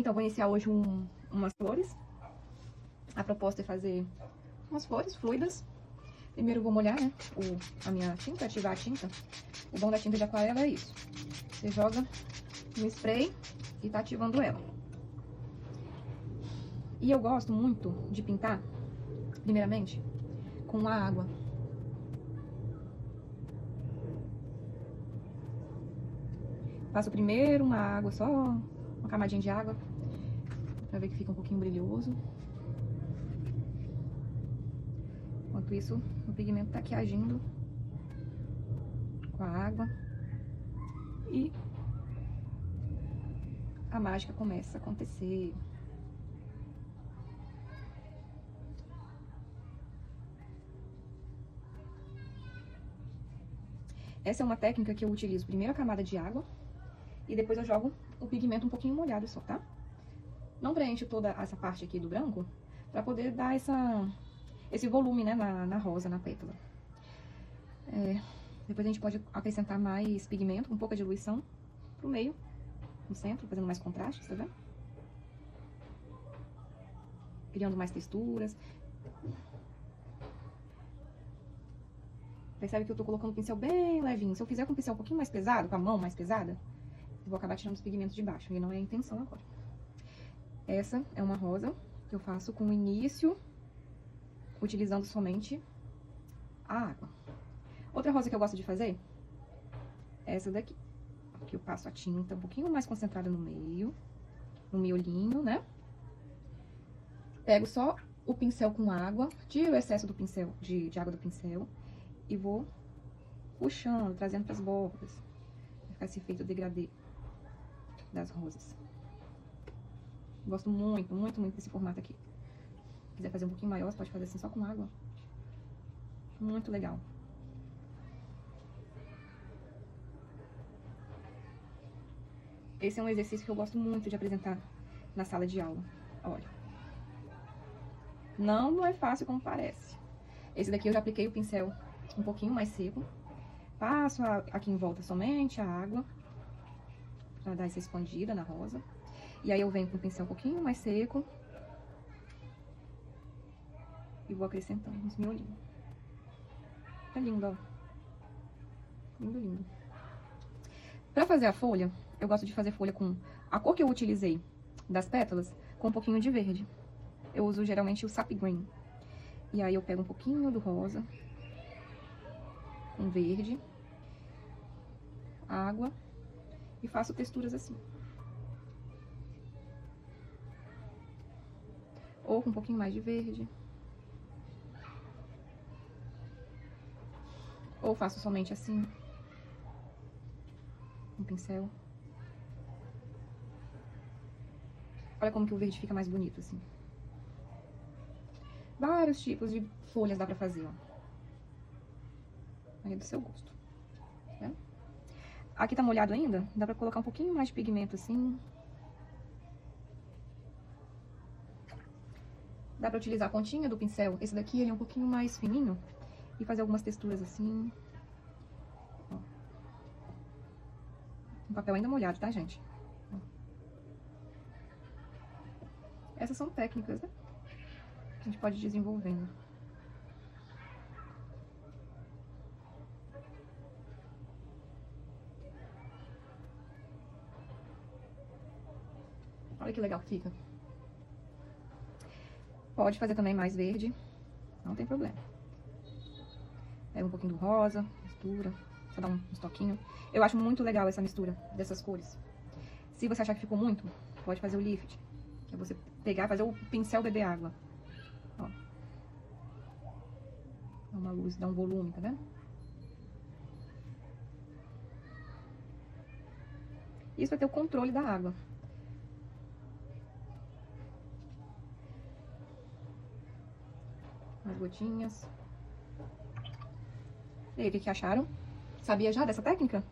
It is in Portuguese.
Então, vou iniciar hoje umas flores. A proposta é fazer umas flores fluidas. Primeiro eu vou molhar, né, a minha tinta, ativar a tinta. O bom da tinta de aquarela é isso. Você joga no spray e tá ativando ela. E eu gosto muito de pintar, primeiramente, com a água. Passo primeiro uma água, só uma camadinha de água, pra ver que fica um pouquinho brilhoso. Enquanto isso, o pigmento tá aqui agindo com a água. E a mágica começa a acontecer. Essa é uma técnica que eu utilizo primeiro a camada de água e depois eu jogo o pigmento um pouquinho molhado só, tá? Não preencho toda essa parte aqui do branco pra poder dar esse volume, né, na rosa, na pétala. Depois a gente pode acrescentar mais pigmento, com pouca diluição, pro meio, no centro, fazendo mais contraste, tá vendo? Criando mais texturas. Percebe que eu tô colocando o pincel bem levinho. Se eu fizer com o pincel um pouquinho mais pesado, com a mão mais pesada, eu vou acabar tirando os pigmentos de baixo, e não é a intenção agora. Essa é uma rosa que eu faço com o início, utilizando somente a água. Outra rosa que eu gosto de fazer é essa daqui. Aqui eu passo a tinta um pouquinho mais concentrada no meio, no miolinho, né? Pego só o pincel com água, tiro o excesso do pincel, de água do pincel e vou puxando, trazendo para as bordas. Vai ficar esse efeito degradê das rosas. Gosto muito, muito, muito desse formato aqui. Se quiser fazer um pouquinho maior, você pode fazer assim só com água. Muito legal. Esse é um exercício que eu gosto muito de apresentar na sala de aula. Olha. Não é fácil como parece. Esse daqui eu já apliquei o pincel um pouquinho mais seco. Passo aqui em volta somente a água, pra dar essa expandida na rosa. E aí eu venho com o pincel um pouquinho mais seco. E vou acrescentando uns miolinhos. Tá lindo, ó. Lindo, lindo. Pra fazer a folha, eu gosto de fazer folha com a cor que eu utilizei das pétalas, com um pouquinho de verde. Eu uso geralmente o Sap Green. E aí eu pego um pouquinho do rosa, um verde, água, e faço texturas assim. Ou com um pouquinho mais de verde. Ou faço somente assim, um pincel. Olha como que o verde fica mais bonito, assim. Vários tipos de folhas dá pra fazer, ó. Aí é do seu gosto. Tá vendo? Aqui tá molhado ainda, dá pra colocar um pouquinho mais de pigmento, assim. Dá pra utilizar a pontinha do pincel. Esse daqui, ele é um pouquinho mais fininho. E fazer algumas texturas assim. Ó. Um papel ainda molhado, tá, gente? Ó. Essas são técnicas, né? Que a gente pode ir desenvolvendo. Olha que legal que fica. Pode fazer também mais verde, não tem problema. Pega um pouquinho do rosa, mistura, só dá uns toquinhos. Eu acho muito legal essa mistura dessas cores. Se você achar que ficou muito, pode fazer o lift, que é você pegar e fazer o pincel beber água. Ó. Dá uma luz, dá um volume, tá vendo? Isso vai ter o controle da água. As gotinhas. E aí, o que acharam? Sabia já dessa técnica?